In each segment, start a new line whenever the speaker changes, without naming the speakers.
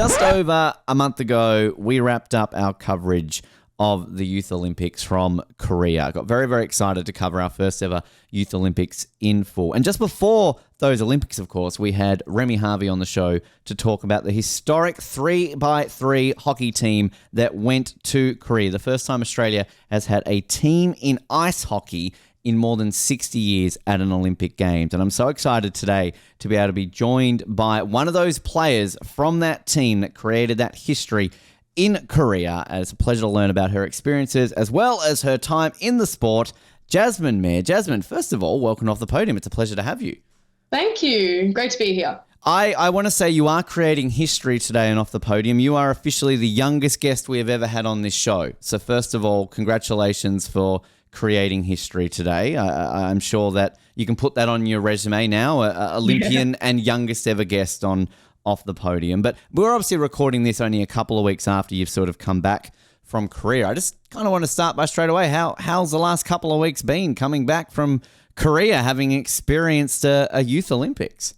Just over a month ago, we wrapped up our coverage of the Youth Olympics from Korea. I got very, very excited to cover our first ever Youth Olympics in full. And just before those Olympics, of course, we had Remy Harvey on the show to talk about the historic 3x3 hockey team that went to Korea. The first time Australia has had a team in ice hockey in more than 60 years at an Olympic Games. And I'm so excited today to be able to be joined by one of those players from that team that created that history in Korea. And it's a pleasure to learn about her experiences as well as her time in the sport. Jasmin Mayor. Jasmin, first of all, welcome off the podium. It's a pleasure to have you.
Thank you. Great to be here.
I want to say you are creating history today and off the podium. You are officially the youngest guest we have ever had on this show. So first of all, congratulations for creating history today. I'm sure that you can put that on your resume now, Olympian and youngest ever guest on off the podium. But we're obviously recording this only a couple of weeks after you've sort of come back from Korea. I just kind of want to start by straight away. How's the last couple of weeks been coming back from Korea, having experienced a Youth Olympics?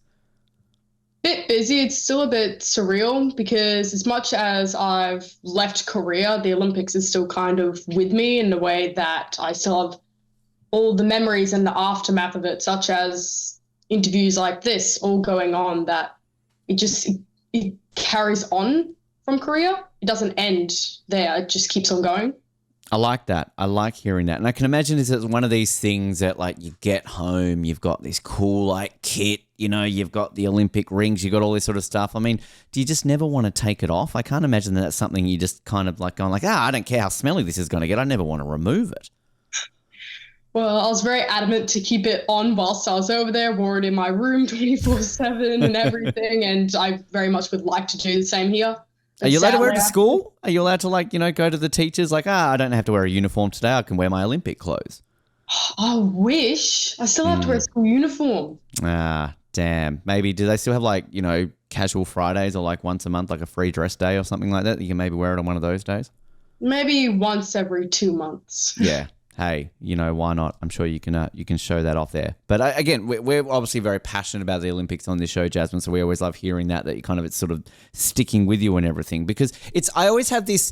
Bit busy. It's still a bit surreal because as much as I've left Korea, the Olympics is still kind of with me in the way that I still have all the memories and the aftermath of it, such as interviews like this all going on, that it carries on from Korea. It doesn't end there. It just keeps on going.
I like that. I like hearing that. And I can imagine it's one of these things that like you get home, you've got this cool like kit, you know, you've got the Olympic rings, you've got all this sort of stuff. I mean, do you just never want to take it off? I can't imagine that that's something you just kind of like going like, I don't care how smelly this is going to get. I never want to remove it.
Well, I was very adamant to keep it on whilst I was over there, wore it in my room 24/7 and everything. And I very much would like to do the same here.
Are you allowed to wear it to school? Are you allowed to go to the teachers like, I don't have to wear a uniform today. I can wear my Olympic clothes.
I wish. I still have to wear a school uniform.
Ah, damn. Maybe do they still have casual Fridays or like once a month, like a free dress day or something like that? You can maybe wear it on one of those days?
Maybe once every 2 months.
Yeah. Hey, why not? I'm sure you can show that off there. But again, we're obviously very passionate about the Olympics on this show, Jasmin, so we always love hearing that it's sort of sticking with you and everything. Because I always have this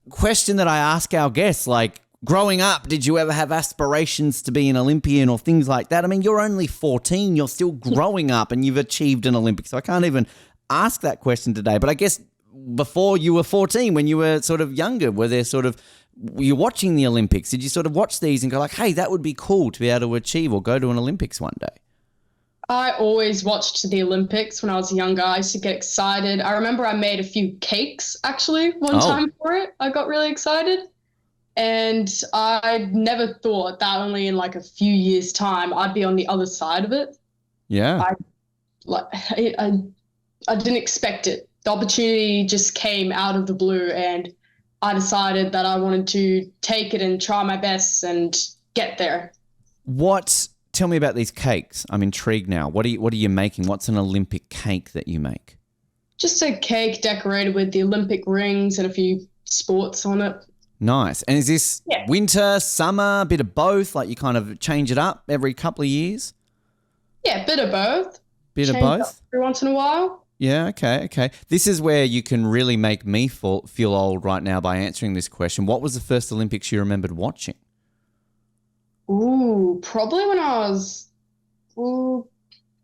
question that I ask our guests, like, growing up, did you ever have aspirations to be an Olympian or things like that? I mean, you're only 14, you're still growing up and you've achieved an Olympic. So I can't even ask that question today. But I guess before you were 14, when you were sort of younger, were you watching the Olympics? Did you sort of watch these and go like, hey, that would be cool to be able to achieve or go to an Olympics one day?
I always watched the Olympics when I was younger. I used to get excited. I remember I made a few cakes actually one time for it. I got really excited. And I never thought that only in like a few years' time I'd be on the other side of it.
Yeah.
I didn't expect it. The opportunity just came out of the blue and I decided that I wanted to take it and try my best and get there.
Tell me about these cakes. I'm intrigued now. What are you making? What's an Olympic cake that you make?
Just a cake decorated with the Olympic rings and a few sports on it.
Nice. And is this winter, summer, a bit of both? Like you kind of change it up every couple of years?
Yeah, a bit of both.
Of both?
Every once in a while.
Yeah, okay. This is where you can really make me feel old right now by answering this question. What was the first Olympics you remembered watching?
Ooh, probably when I was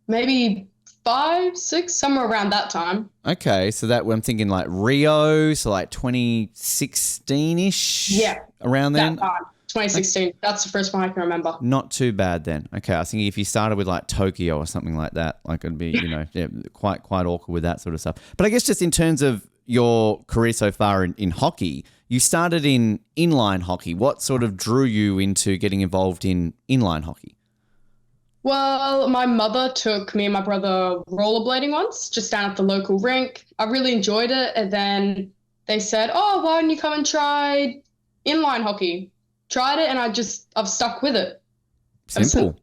maybe 5, 6, somewhere around that time.
Okay, so that I'm thinking like Rio, so like 2016-ish?
Yeah.
Around then?
That time, 2016. That's the first one I can remember.
Not too bad then. Okay, I was thinking if you started with like Tokyo or something like that, like it'd be, quite awkward with that sort of stuff. But I guess just in terms of your career so far in hockey, you started in inline hockey. What sort of drew you into getting involved in inline hockey?
Well, my mother took me and my brother rollerblading once, just down at the local rink. I really enjoyed it. And then they said, why don't you come and try inline hockey? Tried it and I've stuck with it.
Simple.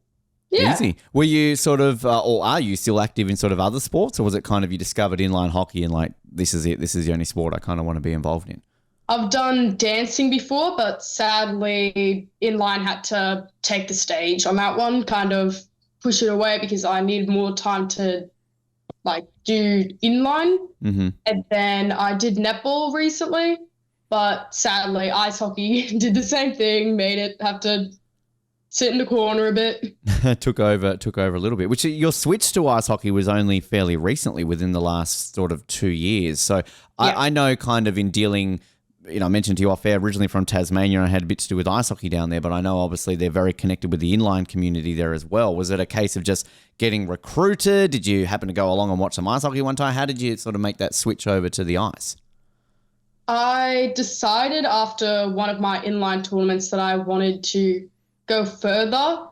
Yeah.
Easy. Were you sort of, or are you still active in sort of other sports, or was it kind of you discovered inline hockey and like, this is it, this is the only sport I kind of want to be involved in?
I've done dancing before, but sadly inline had to take the stage on that one, kind of push it away because I needed more time to like do inline.
Mm-hmm.
And then I did netball recently, but sadly ice hockey did the same thing, made it have to sit in the corner a bit.
took over a little bit. Which your switch to ice hockey was only fairly recently, within the last sort of 2 years. So
Yeah.
I know kind of in dealing. I mentioned to you off air, originally from Tasmania, and I had a bit to do with ice hockey down there, but I know obviously they're very connected with the inline community there as well. Was it a case of just getting recruited? Did you happen to go along and watch some ice hockey one time? How did you sort of make that switch over to the ice?
I decided after one of my inline tournaments that I wanted to go further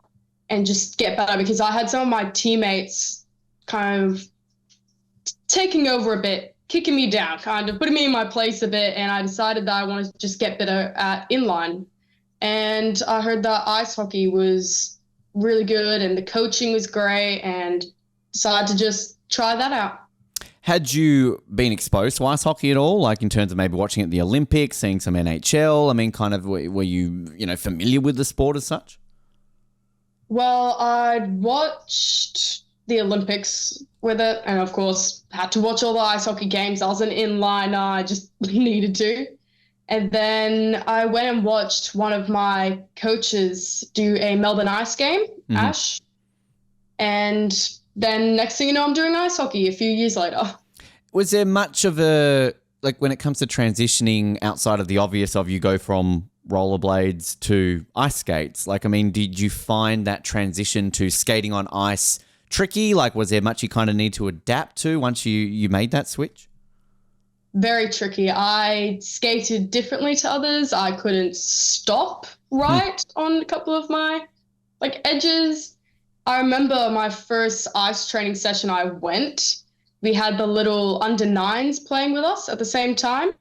and just get better, because I had some of my teammates kind of taking over a bit, kicking me down, kind of putting me in my place a bit, and I decided that I wanted to just get better at inline. And I heard that ice hockey was really good and the coaching was great, and decided to just try that out.
Had you been exposed to ice hockey at all, like in terms of maybe watching it at the Olympics, seeing some NHL? I mean, kind of were you, familiar with the sport as such?
Well, I'd watched the Olympics with it, and of course had to watch all the ice hockey games. I was an inliner, I just needed to. And then I went and watched one of my coaches do a Melbourne Ice game, Ash. And then next thing you know, I'm doing ice hockey a few years later.
Was there much of a, like when it comes to transitioning outside of the obvious of you go from rollerblades to ice skates? Like, I mean, did you find that transition to skating on ice tricky? Like, was there much you kind of need to adapt to once you made that switch?
Very tricky. I skated differently to others. I couldn't stop right on a couple of my edges. I remember my first ice training session I went, we had the little under nines playing with us at the same time.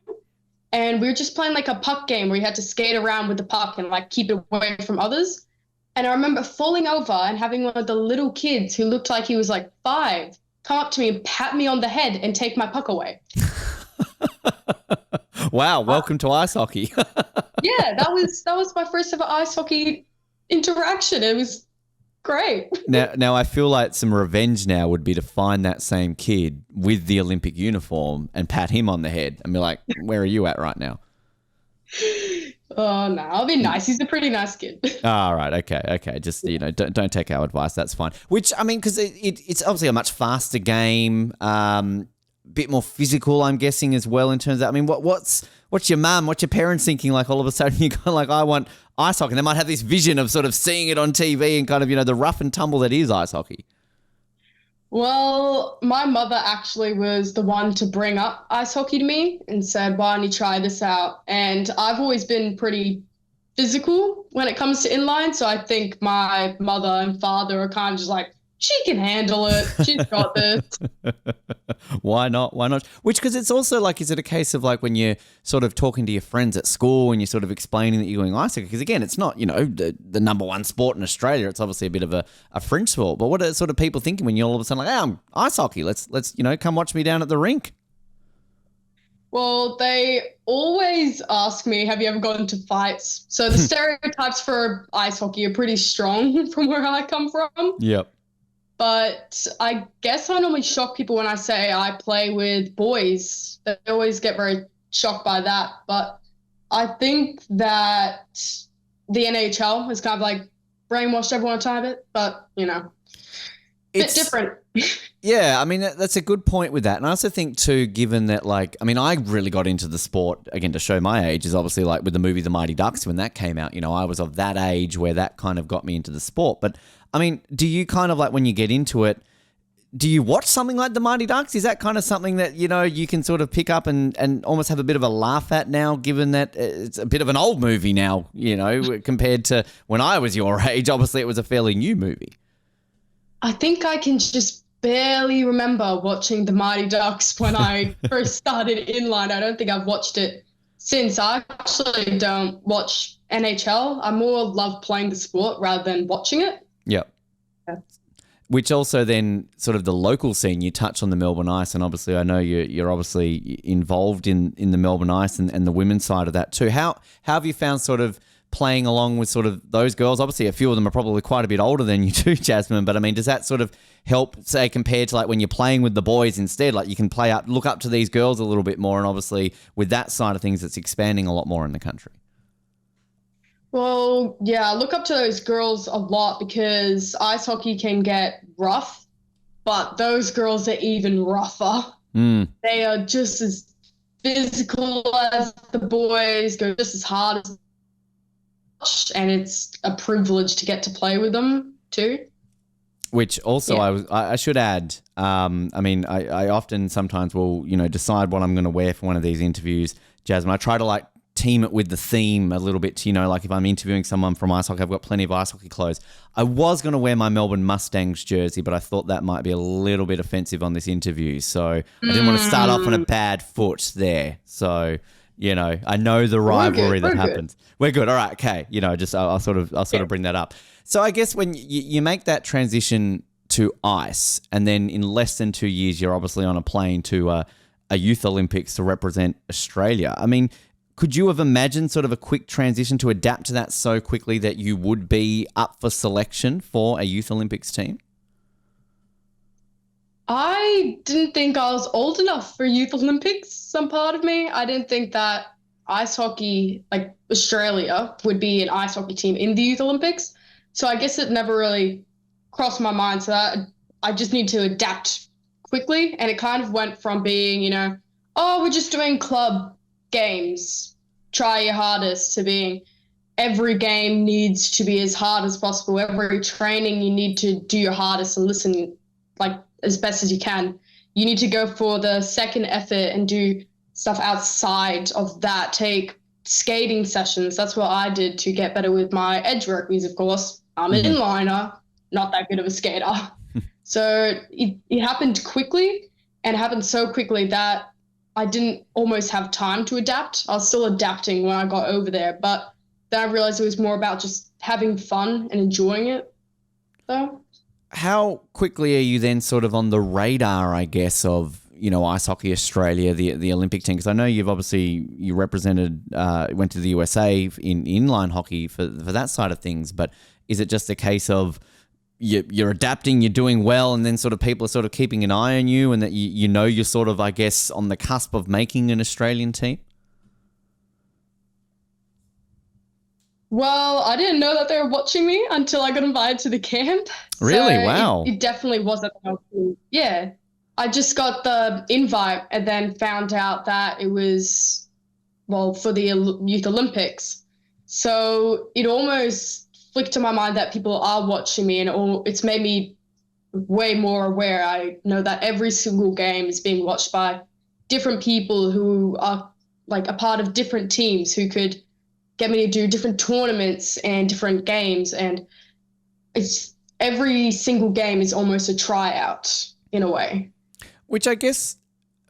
And we were just playing like a puck game where you had to skate around with the puck and like keep it away from others. And I remember falling over and having one of the little kids who looked like he was like 5 come up to me and pat me on the head and take my puck away.
Wow, welcome to ice hockey.
Yeah, that was my first ever ice hockey interaction. It was great.
Now I feel like some revenge now would be to find that same kid with the Olympic uniform and pat him on the head and be like, where are you at right now?
Oh, no, I'll be nice. He's a pretty nice kid.
All right. Okay. Just, don't take our advice. That's fine. Which, I mean, because it's obviously a much faster game, bit more physical, I'm guessing, as well in terms of, I mean, what's your mum, what's your parents thinking? Like all of a sudden you go like, I want ice hockey. And they might have this vision of sort of seeing it on TV and kind of, the rough and tumble that is ice hockey.
Well, my mother actually was the one to bring up ice hockey to me and said, why don't you try this out? And I've always been pretty physical when it comes to inline. So I think my mother and father are kind of just like, she can handle it. She's got this.
Why not? Which, because it's also like, is it a case of like when you're sort of talking to your friends at school and you're sort of explaining that you're doing ice hockey? Because again, it's not, the number one sport in Australia. It's obviously a bit of a fringe sport. But what are sort of people thinking when you're all of a sudden like, hey, I'm ice hockey. Let's come watch me down at the rink.
Well, they always ask me, have you ever gotten into fights? So the stereotypes for ice hockey are pretty strong from where I come from.
Yep.
But I guess I normally shock people when I say I play with boys. They always get very shocked by that. But I think that the NHL has kind of like brainwashed everyone a tiny bit, but, it's different.
Yeah, I mean, that's a good point with that. And I also think too, given that I really got into the sport, again, to show my age, is obviously like with the movie The Mighty Ducks when that came out, I was of that age where that kind of got me into the sport. But I mean, do you kind of like when you get into it, do you watch something like The Mighty Ducks? Is that kind of something that, you can sort of pick up and almost have a bit of a laugh at now, given that it's a bit of an old movie now, compared to when I was your age? Obviously, it was a fairly new movie.
I think I can just barely remember watching The Mighty Ducks when I first started inline. I don't think I've watched it since. I actually don't watch NHL. I more love playing the sport rather than watching it.
Yep.
Yeah.
Which also then sort of the local scene, you touch on the Melbourne Ice, and obviously I know you're obviously involved in the Melbourne Ice and the women's side of that too. How have you found sort of playing along with sort of those girls? Obviously, a few of them are probably quite a bit older than you too, Jasmine, but I mean, does that sort of help, say, compared to like when you're playing with the boys instead? Like you can look up to these girls a little bit more, and obviously with that side of things, it's expanding a lot more in the country.
Well, yeah, I look up to those girls a lot because ice hockey can get rough, but those girls are even rougher. They are just as physical as the boys, go just as hard as, and it's a privilege to get to play with them too.
Which also I should add, I mean, I often sometimes will, decide what I'm going to wear for one of these interviews, Jasmine. I try to like team it with the theme a little bit to, like if I'm interviewing someone from ice hockey, I've got plenty of ice hockey clothes. I was going to wear my Melbourne Mustangs jersey, but I thought that might be a little bit offensive on this interview. So I didn't want to start off on a bad foot there. So, I know the rivalry that happens. We're good. All right. Okay. I'll sort of bring that up. So I guess when you make that transition to ice, and then in less than 2 years, you're obviously on a plane to a Youth Olympics to represent Australia. I mean, could you have imagined sort of a quick transition to adapt to that so quickly that you would be up for selection for a Youth Olympics team?
I didn't think I was old enough for Youth Olympics. Some part of me, I didn't think that ice hockey, like Australia, would be an ice hockey team in the Youth Olympics. So I guess it never really crossed my mind. So that I just need to adapt quickly. And it kind of went from being, oh, we're just doing club games, try your hardest, to being every game needs to be as hard as possible. Every training you need to do your hardest and listen like as best as you can. You need to go for the second effort and do stuff outside of that. Take skating sessions. That's what I did to get better with my edge work, because of course I'm an inliner, not that good of a skater. So it happened quickly, and it happened so quickly that I didn't almost have time to adapt. I was still adapting when I got over there, but then I realized it was more about just having fun and enjoying it. So,
how quickly are you then sort of on the radar, I guess, of, Ice Hockey Australia, the Olympic team? Because I know you represented, went to the USA in inline hockey for that side of things, but is it just a case of you're adapting, you're doing well, and then sort of people are sort of keeping an eye on you, and that you're sort of, I guess, on the cusp of making an Australian team?
Well, I didn't know that they were watching me until I got invited to the camp.
Really?
So
wow.
It definitely wasn't. Yeah. I just got the invite and then found out that it was, for the Youth Olympics. So it almost flicked to my mind that people are watching me, and it's made me way more aware. I know that every single game is being watched by different people who are like a part of different teams who could get me to do different tournaments and different games. And it's every single game is almost a tryout in a way.
Which I guess,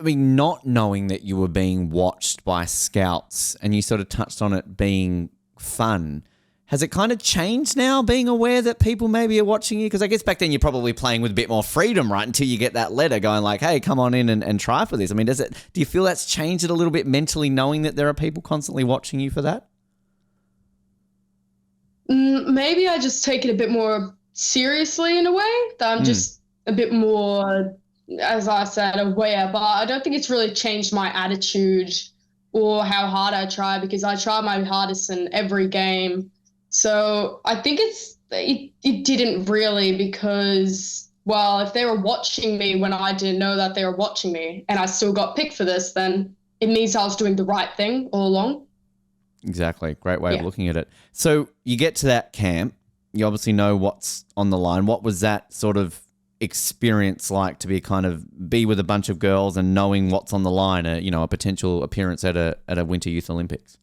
I mean, not knowing that you were being watched by scouts, and you sort of touched on it being fun, has it kind of changed now, being aware that people maybe are watching you? Because I guess back then you're probably playing with a bit more freedom, right? Until you get that letter going like, hey, come on in and try for this. I mean, do you feel that's changed it a little bit mentally, knowing that there are people constantly watching you for that?
Maybe I just take it a bit more seriously in a way, that I'm just a bit more, as I said, aware. But I don't think it's really changed my attitude or how hard I try, because I try my hardest in every game. So I think it didn't really, because, well, if they were watching me when I didn't know that they were watching me and I still got picked for this, then it means I was doing the right thing all along.
Exactly. Great way of looking at it. So you get to that camp, you obviously know what's on the line. What was that sort of experience like, to be with a bunch of girls and knowing what's on the line, a potential appearance at a Winter Youth Olympics?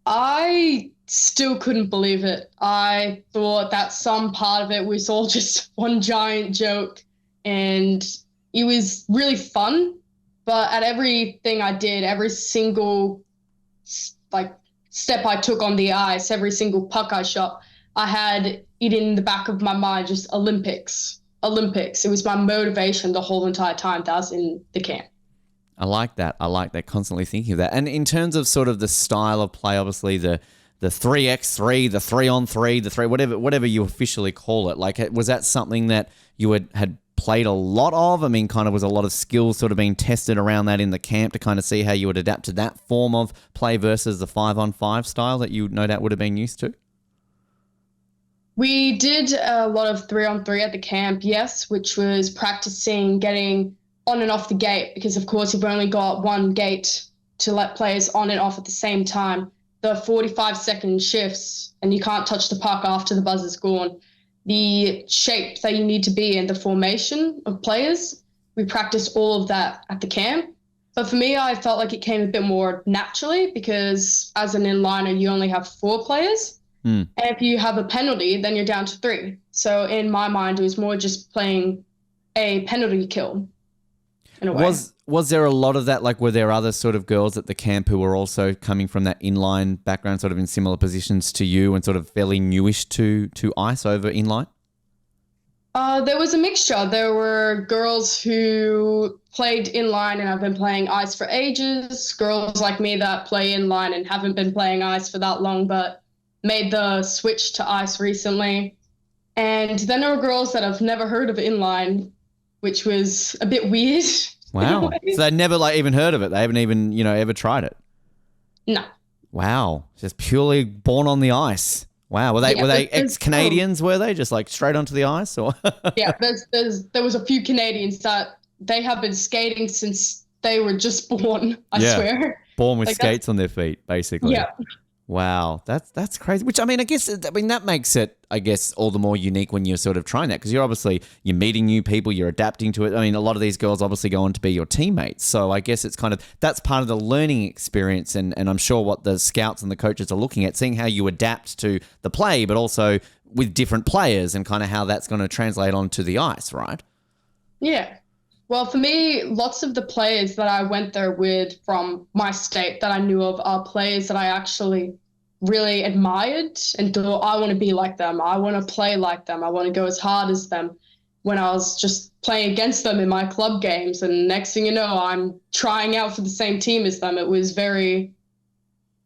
I still couldn't believe it. I thought that some part of it was all just one giant joke, and it was really fun. But at everything I did, every single step I took on the ice, every single puck I shot, I had it in the back of my mind, just Olympics. It was my motivation the whole entire time that I was in the camp.
I like that. I like that. Constantly thinking of that. And in terms of sort of the style of play, obviously the 3x3, the 3-on-3, the three, whatever you officially call it. Like, was that something that you had played a lot of? I mean, kind of was a lot of skills sort of being tested around that in the camp to kind of see how you would adapt to that form of play versus the 5-on-5 style that you no doubt would have been used to?
We did a lot of 3-on-3 at the camp, yes, which was practicing getting on and off the gate because, of course, you've only got one gate to let players on and off at the same time. The 45-second shifts, and you can't touch the puck after the buzzer's gone. The shape that you need to be in, the formation of players, we practiced all of that at the camp. But for me, I felt like it came a bit more naturally because as an inliner, you only have 4 players. And if you have a penalty, then you're down to 3. So in my mind, it was more just playing a penalty kill in a way.
Was there a lot of that? Like, were there other sort of girls at the camp who were also coming from that inline background, sort of in similar positions to you and sort of fairly newish to ice over inline?
There was a mixture. There were girls who played inline and have been playing ice for ages. Girls like me that play inline and haven't been playing ice for that long, but made the switch to ice recently. And then there were girls that have never heard of inline, which was a bit weird.
Wow. So they'd never even heard of it. They haven't even, ever tried it.
No.
Wow. Just purely born on the ice. Wow. Were they ex-Canadians, were they? Just straight onto the ice or?
Yeah, there was a few Canadians that they have been skating since they were just born, I swear.
Born with skates on their feet, basically.
Yeah.
Wow, that's crazy. Which, that makes it, all the more unique when you're sort of trying that because you're meeting new people, you're adapting to it. I mean, a lot of these girls obviously go on to be your teammates. So I guess it's that's part of the learning experience and I'm sure what the scouts and the coaches are looking at, seeing how you adapt to the play, but also with different players and kind of how that's going to translate onto the ice, right?
Yeah. Well, for me, lots of the players that I went there with from my state that I knew of are players that I actually really admired and thought, I want to be like them. I want to play like them. I want to go as hard as them when I was just playing against them in my club games. And next thing you know, I'm trying out for the same team as them. It was very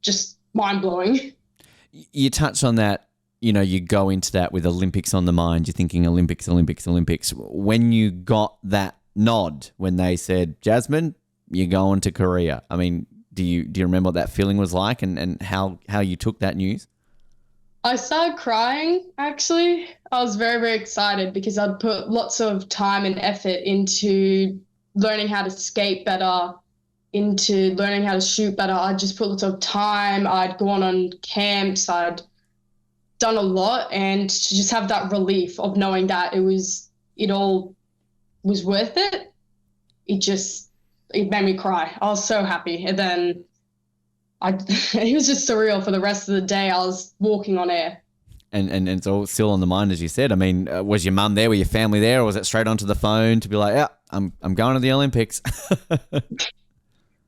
just mind-blowing.
You touched on that. You go into that with Olympics on the mind. You're thinking Olympics, Olympics, Olympics. When you got that nod, when they said, Jasmin, you're going to Korea. I mean, do you remember what that feeling was like and how you took that news?
I started crying, actually. I was very, very excited because I'd put lots of time and effort into learning how to skate better, into learning how to shoot better. I just put lots of time. I'd gone on camps. I'd done a lot, and to just have that relief of knowing that it all was worth it, it made me cry. I was so happy. And then it was just surreal for the rest of the day. I was walking on air.
And it's all still on the mind, as you said. I mean, was your mum there? Were your family there? Or was it straight onto the phone to be like, yeah, I'm going to the Olympics?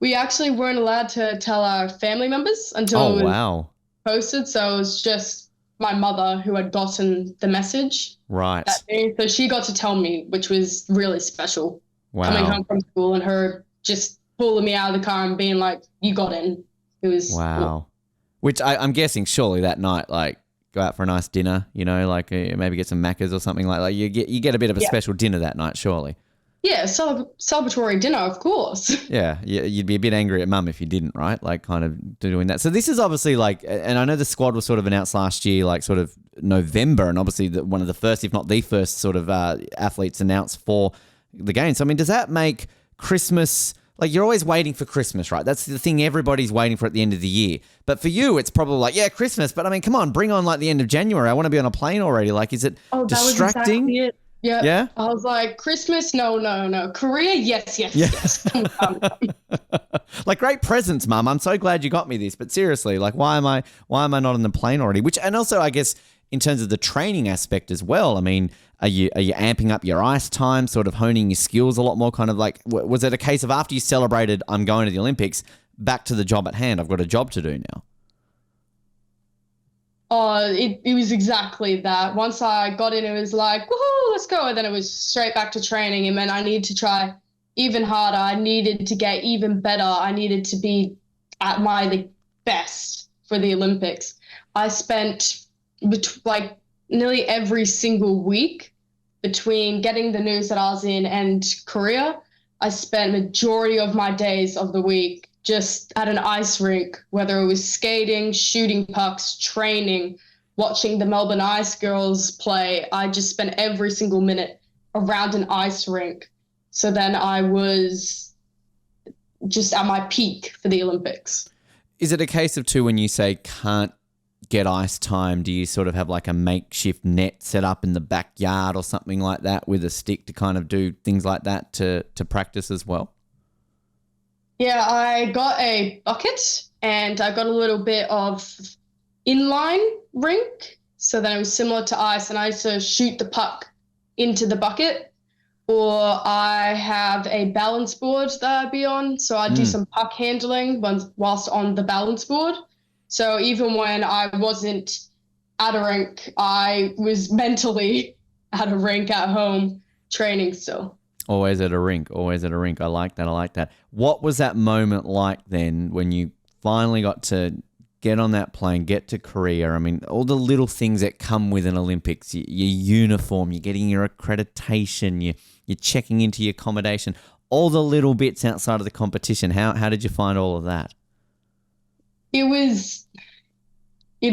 We actually weren't allowed to tell our family members until it was posted. So it was just my mother who had gotten the message.
Right.
That day. So she got to tell me, which was really special.
Wow.
Coming home from school and her just pulling me out of the car and being like, you got in. It was
cool. Which I'm guessing surely that night, go out for a nice dinner, maybe get some Maccas or something like that. You get a bit of a special dinner that night, surely.
Yeah, celebratory dinner, of course.
Yeah, you'd be a bit angry at mum if you didn't, right? Kind of doing that. So this is obviously and I know the squad was sort of announced last year, sort of November, and obviously one of the first, if not the first, sort of athletes announced for the games. So, I mean, does that make Christmas? You're always waiting for Christmas, right? That's the thing everybody's waiting for at the end of the year. But for you, it's probably Christmas. But I mean, come on, bring on the end of January. I want to be on a plane already. Is it distracting?
That was exactly it. Yeah. Yeah. I was like, Christmas? No. Korea? Yes.
Great presents, Mum. I'm so glad you got me this. But seriously, why am I not on the plane already? And also, I guess, in terms of the training aspect as well, I mean, are you amping up your ice time, sort of honing your skills a lot more? Kind of was it a case of after you celebrated, I'm going to the Olympics, back to the job at hand? I've got a job to do now.
It was exactly that. Once I got in, it was like, woohoo, let's go. And then it was straight back to training. And then I need to try even harder. I needed to get even better. I needed to be at my best for the Olympics. I spent like nearly every single week between getting the news that I was in and Korea. I spent majority of my days of the week just at an ice rink, whether it was skating, shooting pucks, training, watching the Melbourne Ice Girls play. I just spent every single minute around an ice rink. So then I was just at my peak for the Olympics.
Is it a case of too, when you say can't get ice time, do you sort of have like a makeshift net set up in the backyard or something like that with a stick to kind of do things like that to practice as well?
Yeah, I got a bucket and I got a little bit of inline rink. So then it was similar to ice, and I used to shoot the puck into the bucket. Or I have a balance board that I'd be on. So I do some puck handling whilst on the balance board. So even when I wasn't at a rink, I was mentally at a rink at home training still.
Always at a rink, always at a rink. I like that. I like that. What was that moment like then when you finally got to get on that plane, get to Korea? I mean, all the little things that come with an Olympics, your uniform, you're getting your accreditation, you're checking into your accommodation, all the little bits outside of the competition. How did you find all of that?
It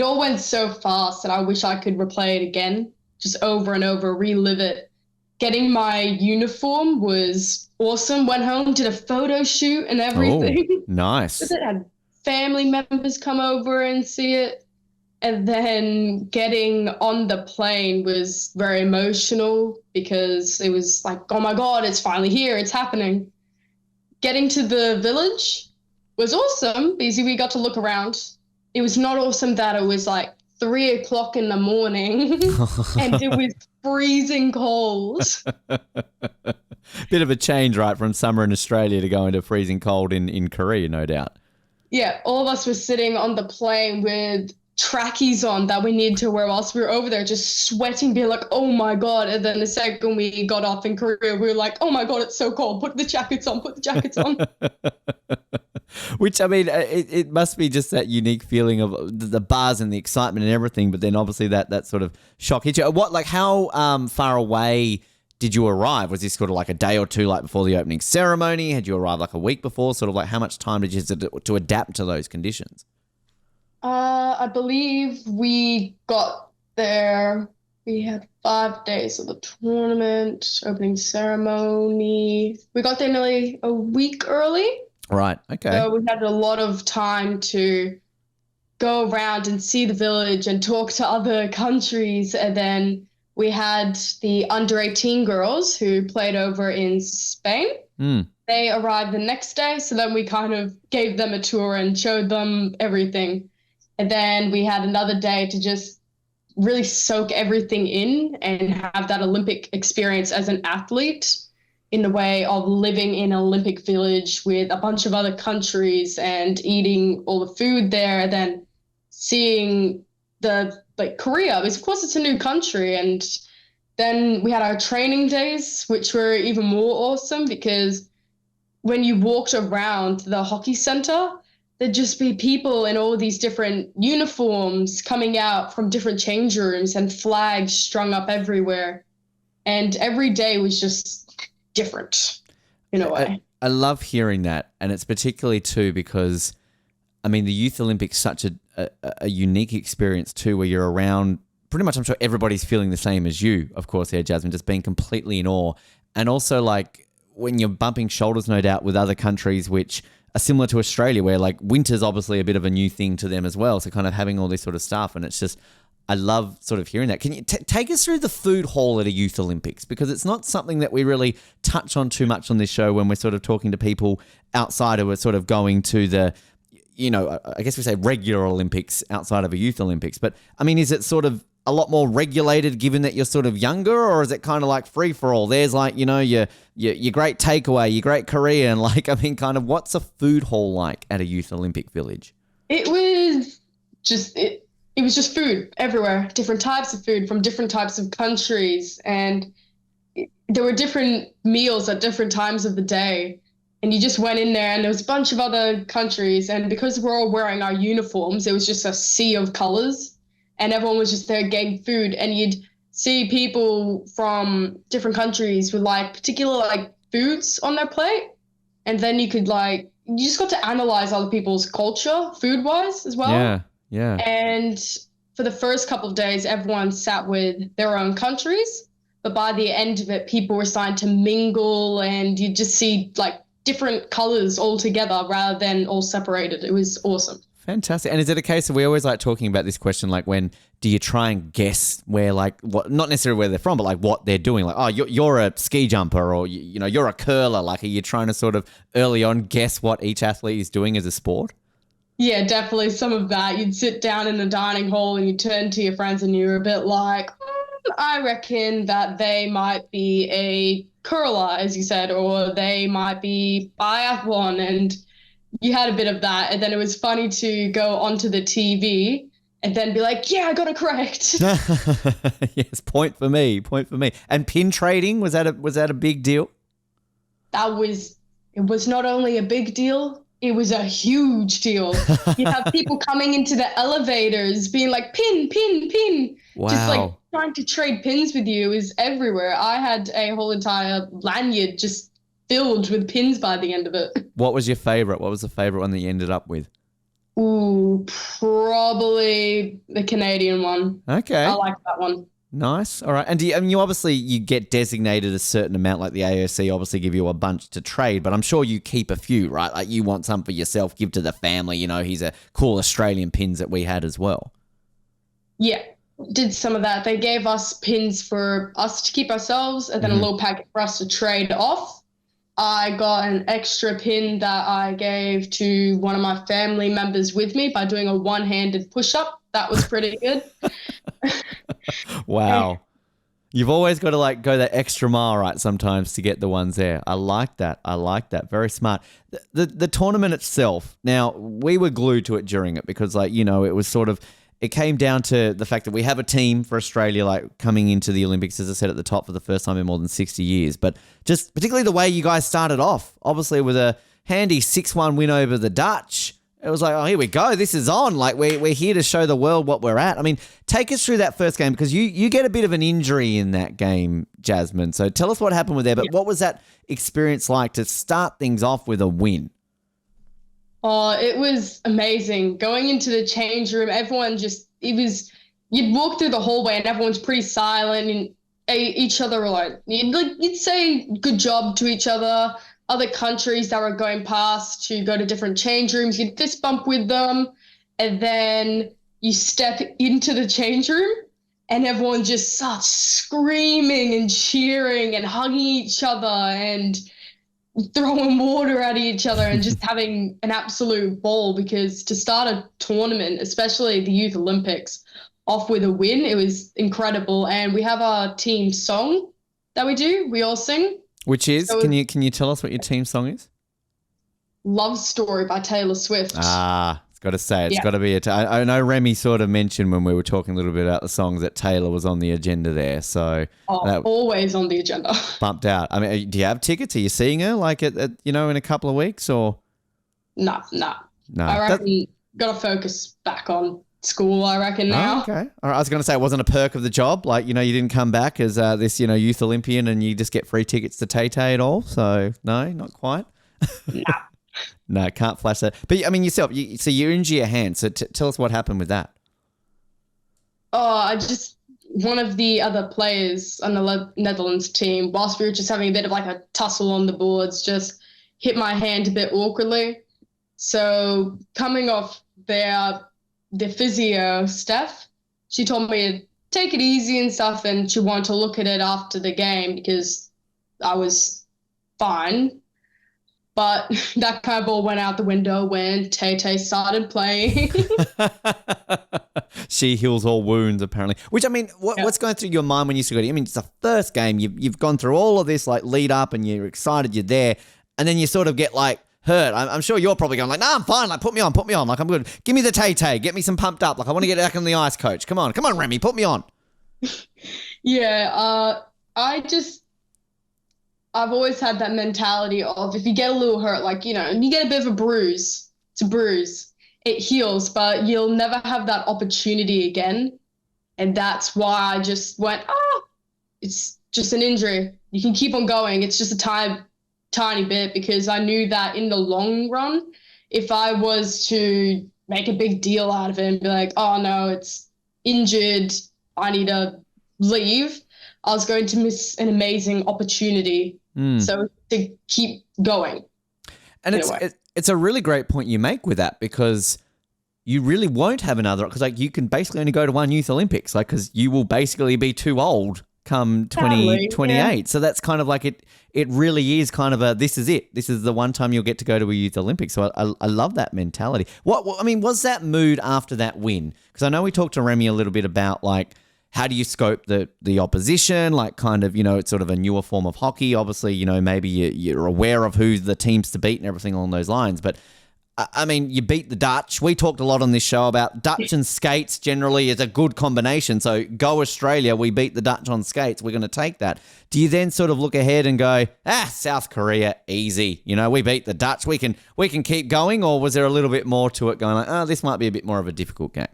all went so fast that I wish I could replay it again, just over and over, relive it. Getting my uniform was awesome. Went home, did a photo shoot and everything.
Oh, nice.
It had family members come over and see it. And then getting on the plane was very emotional because it was like, oh my God, it's finally here. It's happening. Getting to the village was awesome because we got to look around. It was not awesome that it was like 3:00 in the morning and it was freezing cold.
Bit of a change, right, from summer in Australia to going to freezing cold in Korea, no doubt.
Yeah, all of us were sitting on the plane with trackies on that we needed to wear whilst we were over there, just sweating, being like, oh my God. And then the second we got off in Korea, we were like, oh my God, it's so cold. Put the jackets on, put the jackets on.
Which, I mean, it must be just that unique feeling of the buzz and the excitement and everything, but then obviously that sort of shock hit you. How far away did you arrive? Was this sort of like a day or two like before the opening ceremony? Had you arrived like a week before? Sort of like how much time did you have to adapt to those conditions?
I believe we got there. We had 5 days of the tournament, opening ceremony. We got there nearly a week early.
Right. Okay.
So we had a lot of time to go around and see the village and talk to other countries. And then we had the under 18 girls who played over in Spain. They arrived the next day. So then we kind of gave them a tour and showed them everything. And then we had another day to just really soak everything in and have that Olympic experience as an athlete, in the way of living in an Olympic village with a bunch of other countries and eating all the food there, then seeing Korea, because of course it's a new country. And then we had our training days, which were even more awesome because when you walked around the hockey center, there'd just be people in all these different uniforms coming out from different change rooms and flags strung up everywhere. And every day was just different in a way.
I love hearing that. And it's particularly too because, I mean, the Youth Olympics such a unique experience too, where you're around pretty much, I'm sure everybody's feeling the same as you, of course, here, Jasmin, just being completely in awe. And also like when you're bumping shoulders, no doubt, with other countries which are similar to Australia, where like winter's obviously a bit of a new thing to them as well. So kind of having all this sort of stuff. And it's just, I love sort of hearing that. Can you take us through the food hall at a Youth Olympics? Because it's not something that we really touch on too much on this show when we're sort of talking to people outside who are sort of going to the, you know, I guess we say regular Olympics outside of a Youth Olympics. But I mean, is it sort of a lot more regulated given that you're sort of younger, or is it kind of like free for all? There's like, you know, your great takeaway, your great Korean, like, I mean, kind of what's a food hall like at a Youth Olympic village?
It was just food everywhere, different types of food from different types of countries. And there were different meals at different times of the day. And you just went in there and there was a bunch of other countries. And because we're all wearing our uniforms, it was just a sea of colors. And everyone was just there getting food. And you'd see people from different countries with like particular like foods on their plate. And then you could like, you just got to analyze other people's culture food wise as well.
Yeah, yeah.
And for the first couple of days, everyone sat with their own countries. But by the end of it, people were starting to mingle and you just see like different colors all together rather than all separated. It was awesome.
Fantastic. And is it a case of, we always like talking about this question, like when do you try and guess where, like, what, not necessarily where they're from, but like what they're doing? Like, oh, you're a ski jumper, or, you know, you're a curler. Like, are you trying to sort of early on guess what each athlete is doing as a sport?
Yeah, definitely some of that. You'd sit down in the dining hall and you turn to your friends and you're a bit like, I reckon that they might be a curler, as you said, or they might be biathlon. And you had a bit of that. And then it was funny to go onto the TV and then be like, yeah, I got it correct.
Yes, point for me. And pin trading, was that a big deal?
It was not only a big deal, it was a huge deal. You have people coming into the elevators being like, pin, pin, pin.
Wow.
Just like trying to trade pins with you is everywhere. I had a whole entire lanyard just filled with pins by the end of it.
What was your favorite? What was the favorite one that you ended up with?
Ooh, probably the Canadian one.
Okay.
I like that one.
Nice. All right. And you obviously you get designated a certain amount, like the AOC obviously give you a bunch to trade, but I'm sure you keep a few, right? Like you want some for yourself, give to the family. You know, he's a cool Australian pins that we had as well.
Yeah, did some of that. They gave us pins for us to keep ourselves and then a little packet for us to trade off. I got an extra pin that I gave to one of my family members with me by doing a one-handed push-up. That was pretty good.
Wow. You've always got to like go that extra mile, right, sometimes to get the ones there. I like that. Very smart. The tournament itself, now we were glued to it during it because, like, you know, it was sort of, it came down to the fact that we have a team for Australia, like coming into the Olympics, as I said at the top, for the first time in more than 60 years. But just particularly the way you guys started off, obviously with a handy 6-1 win over the Dutch. It was like, oh, here we go. This is on. Like, we're here to show the world what we're at. I mean, take us through that first game because you get a bit of an injury in that game, Jasmin. So tell us what happened with there. But what was that experience like to start things off with a win?
Oh, it was amazing. Going into the change room, everyone just, you'd walk through the hallway and everyone's pretty silent and each other were like, you'd say good job to each other. Other countries that were going past to go to different change rooms, you'd fist bump with them. And then you step into the change room and everyone just starts screaming and cheering and hugging each other and throwing water at each other and just having an absolute ball, because to start a tournament, especially the Youth Olympics, off with a win, it was incredible. And we have our team song that we all sing.
Which is, so can you tell us what your team song is?
Love Story by Taylor Swift.
It's got to say, it's got to be I know Remy sort of mentioned when we were talking a little bit about the songs that Taylor was on the agenda there. So
always on the agenda.
Bumped out. I mean, do you have tickets? Are you seeing her like at in a couple of weeks or?
No. I reckon got to focus back on school, I reckon now.
Oh, okay. All right. I was going to say it wasn't a perk of the job. Like, you didn't come back as this, youth Olympian and you just get free tickets to Tay-Tay at all. So no, not quite.
No.
No, can't flash that. But I mean, yourself, so you injured your hand. So tell us what happened with that.
Oh, one of the other players on the Netherlands team, whilst we were just having a bit of like a tussle on the boards, just hit my hand a bit awkwardly. So coming off the physio, Steph, she told me to take it easy and stuff, and she wanted to look at it after the game because I was fine. But that kind of all went out the window when Tay-Tay started playing.
She heals all wounds, apparently. Which, I mean, what's going through your mind when you see it? I mean, it's the first game. You've gone through all of this, like, lead up, and you're excited you're there, and then you sort of get, like, hurt. I'm sure you're probably going like, no, I'm fine. Like, put me on. Like, I'm good. Give me the Tay-Tay. Get me some pumped up. Like, I want to get back on the ice, coach. Come on, Remy. Put me on.
Yeah, I've always had that mentality of if you get a little hurt, like, you get a bit of a bruise, it's a bruise. It heals, but you'll never have that opportunity again. And that's why I just went, it's just an injury. You can keep on going. It's just a tiny bit, because I knew that in the long run, if I was to make a big deal out of it and be like, oh no, it's injured, I need to leave, I was going to miss an amazing opportunity. So to keep going.
And it's a really great point you make with that, because you really won't have another, because like you can basically only go to one Youth Olympics, like, because you will basically be too old come 2028. Yeah. So that's kind of like it really is kind of this is it. This is the one time you'll get to go to a Youth Olympics. So I love that mentality. I mean, was that mood after that win? Because I know we talked to Remy a little bit about like, how do you scope the opposition? Like kind of, it's sort of a newer form of hockey. Obviously, maybe you're aware of who the teams to beat and everything along those lines. But I mean, you beat the Dutch. We talked a lot on this show about Dutch and skates generally is a good combination. So go Australia, we beat the Dutch on skates. We're going to take that. Do you then sort of look ahead and go, South Korea, easy. We beat the Dutch. We can keep going? Or was there a little bit more to it going like, this might be a bit more of a difficult game?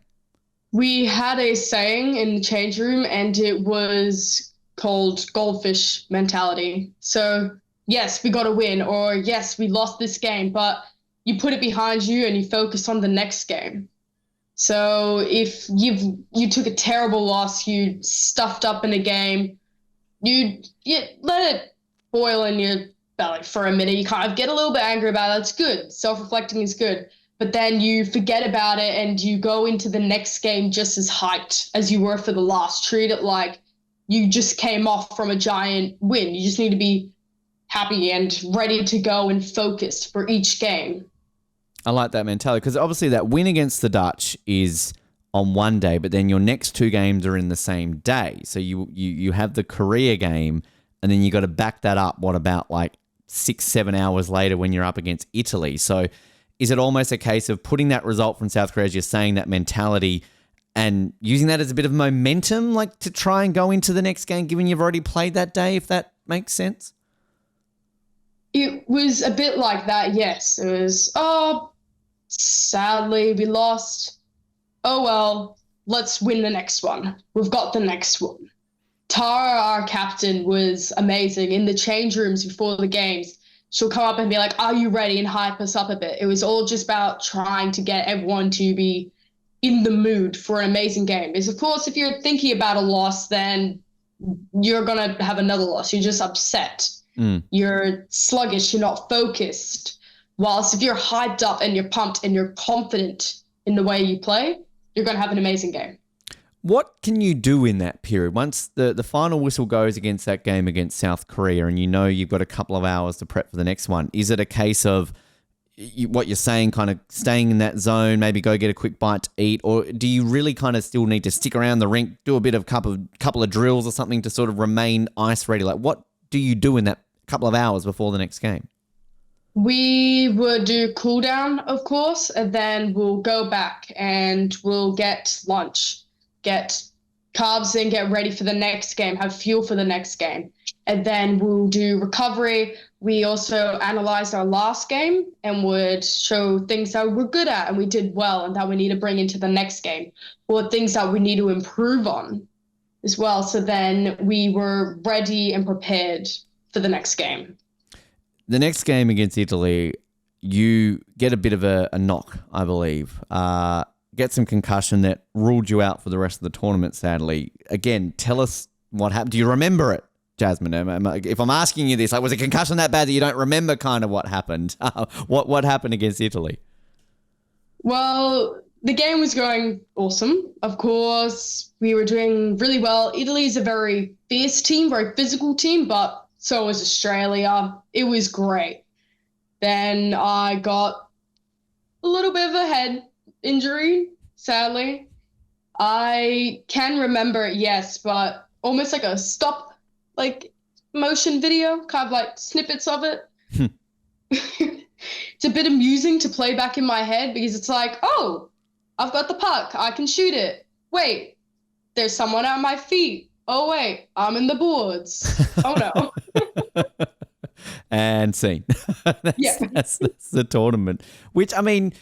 We had a saying in the change room, and it was called goldfish mentality. So yes, we got to win, or yes, we lost this game, but you put it behind you and you focus on the next game. So if you took a terrible loss, you stuffed up in a game, you let it boil in your belly for a minute. You kind of get a little bit angry about it. That's good. Self-reflecting is good. But then you forget about it and you go into the next game just as hyped as you were for the last. Treat it like you just came off from a giant win. You just need to be happy and ready to go and focused for each game.
I like that mentality, because obviously that win against the Dutch is on one day, but then your next two games are in the same day. So you have the Korea game, and then you got to back that up, what about like 6-7 hours later when you're up against Italy. So is it almost a case of putting that result from South Korea, as you're saying, that mentality, and using that as a bit of momentum, like to try and go into the next game, given you've already played that day, if that makes sense?
It was a bit like that, yes. It was, sadly, we lost. Oh, well, let's win the next one. We've got the next one. Tara, our captain, was amazing. In the change rooms before the games, she'll come up and be like, are you ready? And hype us up a bit. It was all just about trying to get everyone to be in the mood for an amazing game. Because, of course, if you're thinking about a loss, then you're going to have another loss. You're just upset. You're sluggish. You're not focused. Whilst if you're hyped up and you're pumped and you're confident in the way you play, you're going to have an amazing game.
What can you do in that period? Once the final whistle goes against that game against South Korea and you've got a couple of hours to prep for the next one, is it a case of what you're saying, kind of staying in that zone, maybe go get a quick bite to eat, or do you really kind of still need to stick around the rink, do a bit of couple of drills or something to sort of remain ice ready? Like what do you do in that couple of hours before the next game?
We would do cool down, of course, and then we'll go back and we'll get lunch, get carbs in, get ready for the next game, have fuel for the next game. And then we'll do recovery. We also analyzed our last game and would show things that we're good at and we did well and that we need to bring into the next game, or things that we need to improve on as well. So then we were ready and prepared for the next game.
The next game against Italy, you get a bit of a knock, I believe. Get some concussion that ruled you out for the rest of the tournament, sadly. Again, tell us what happened. Do you remember it, Jasmin? If I'm asking you this, like, was a concussion that bad that you don't remember kind of what happened? What happened against Italy?
Well, the game was going awesome. Of course, we were doing really well. Italy is a very fierce team, very physical team, but so was Australia. It was great. Then I got a little bit of a head injury, sadly. I can remember it, yes, but almost like a stop, like motion video, kind of like snippets of it. It's a bit amusing to play back in my head because it's like, oh, I've got the puck. I can shoot it. Wait, there's someone at my feet. Oh, wait, I'm in the boards. Oh, no.
and scene.
Yeah.
That's the tournament. Which, I mean,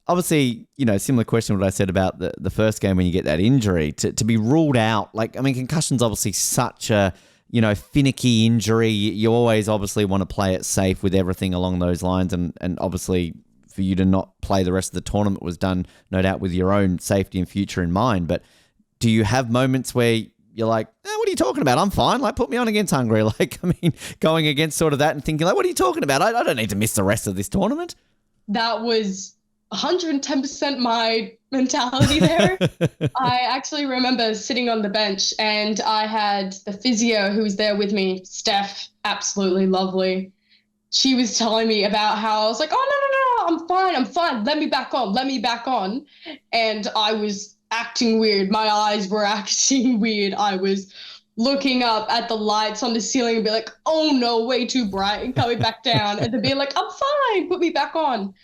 obviously, similar question to what I said about the first game when you get that injury. To be ruled out, concussion's obviously such a, finicky injury. You always obviously want to play it safe with everything along those lines. And obviously for you to not play the rest of the tournament was done, no doubt, with your own safety and future in mind. But do you have moments where you're like, what are you talking about? I'm fine. Put me on against Hungary. Going against sort of that and thinking what are you talking about? I don't need to miss the rest of this tournament.
That was 110% my mentality there. I actually remember sitting on the bench and I had the physio who was there with me, Steph, absolutely lovely. She was telling me about how I was like, oh, no, I'm fine. Let me back on. And I was acting weird. My eyes were acting weird. I was looking up at the lights on the ceiling and be like, oh no, way too bright, and coming back down and then being like, I'm fine, put me back on.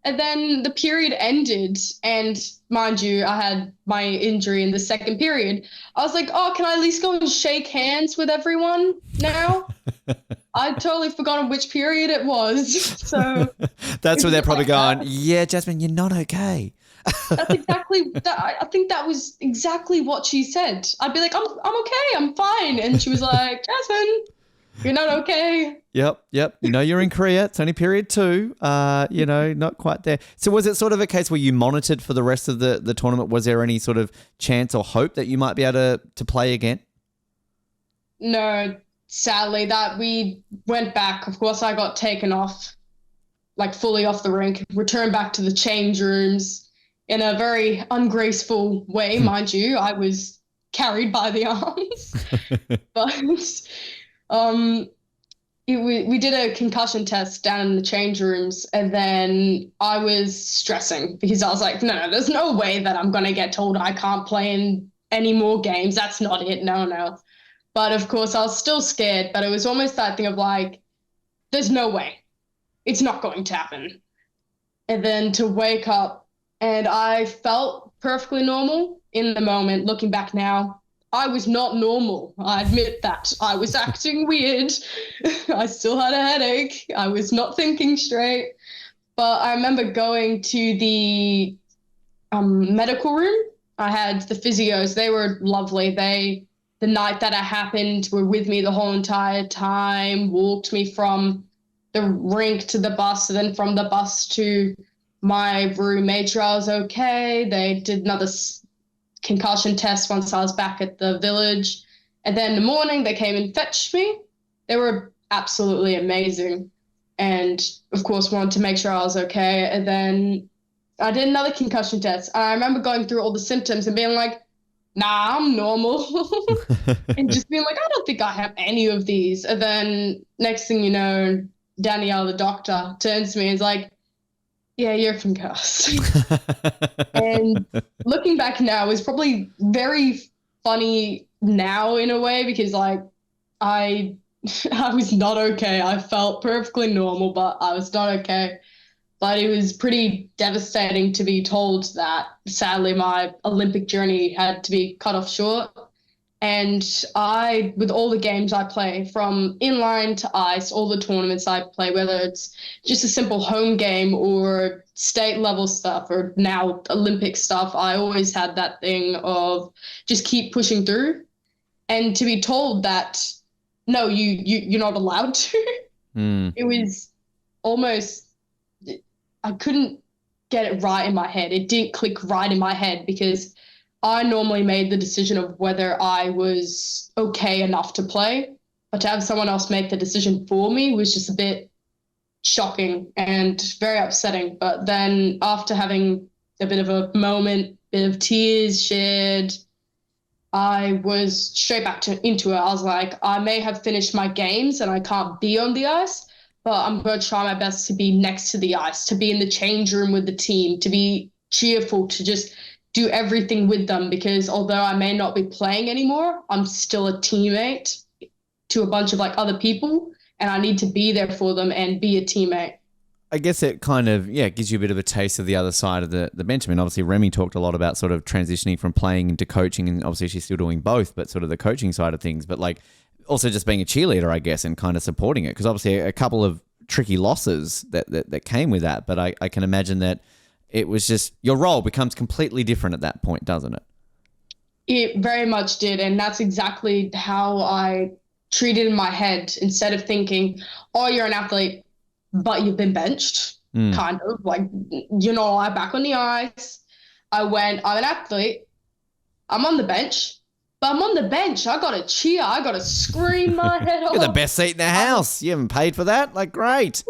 And then the period ended, and mind you, I had my injury in the second period. I was like, oh, can I at least go and shake hands with everyone now? I'd totally forgotten which period it was. So
that's where they're probably going, yeah, Jasmin, you're not okay.
That's exactly that. I think that was exactly what she said. I'd be like, I'm okay, I'm fine. And she was like, Jasmin, you're not okay.
Yep. You're in Korea. It's only period 2. Not quite there. So was it sort of a case where you monitored for the rest of the tournament? Was there any sort of chance or hope that you might be able to play again?
No, sadly, that we went back. Of course, I got taken off, fully off the rink, returned back to the change rooms in a very ungraceful way, mind you. I was carried by the arms. But we did a concussion test down in the change rooms, and then I was stressing because I was like, no, there's no way that I'm going to get told I can't play in any more games. That's not it. No. But of course, I was still scared, but it was almost that thing of there's no way. It's not going to happen. And then to wake up, and I felt perfectly normal in the moment. Looking back now, I was not normal. I admit that. I was acting weird. I still had a headache. I was not thinking straight. But I remember going to the medical room. I had the physios. They were lovely. The night that it happened, were with me the whole entire time, walked me from the rink to the bus, and then from the bus to my room, made sure I was okay. They did another concussion test once I was back at the village. And then in the morning, they came and fetched me. They were absolutely amazing. And of course, wanted to make sure I was okay. And then I did another concussion test. And I remember going through all the symptoms and being like, nah, I'm normal. And just being like, I don't think I have any of these. And then next thing you know, Danielle, the doctor, turns to me and is like, yeah, you're concussed. And looking back now is probably very funny now in a way, because I was not okay. I felt perfectly normal, but I was not okay. But it was pretty devastating to be told that sadly my Olympic journey had to be cut off short. And with all the games I play, from inline to ice, all the tournaments I play, whether it's just a simple home game or state level stuff or now Olympic stuff, I always had that thing of just keep pushing through. And to be told that, no, you're not allowed to, It was almost, I couldn't get it right in my head. It didn't click right in my head, because I normally made the decision of whether I was okay enough to play, but to have someone else make the decision for me was just a bit shocking and very upsetting. But then after having a bit of a moment, bit of tears shared, I was straight back into it. I was like, I may have finished my games and I can't be on the ice, but I'm going to try my best to be next to the ice, to be in the change room with the team, to be cheerful, to just do everything with them, because although I may not be playing anymore, I'm still a teammate to a bunch of other people, and I need to be there for them and be a teammate.
I guess it kind of, gives you a bit of a taste of the other side of the bench. I mean, obviously Remy talked a lot about sort of transitioning from playing into coaching, and obviously she's still doing both, but sort of the coaching side of things. But also just being a cheerleader, I guess, and kind of supporting it, because obviously a couple of tricky losses that came with that. But I can imagine that it was just your role becomes completely different at that point, doesn't it?
It very much did. And that's exactly how I treated in my head. Instead of thinking, oh, you're an athlete, but you've been benched, kind of like, I'm back on the ice. I'm an athlete. I'm on the bench, but I'm on the bench. I got to cheer. I got to scream my head off.
You're the best seat in the house. You haven't paid for that? Like, great.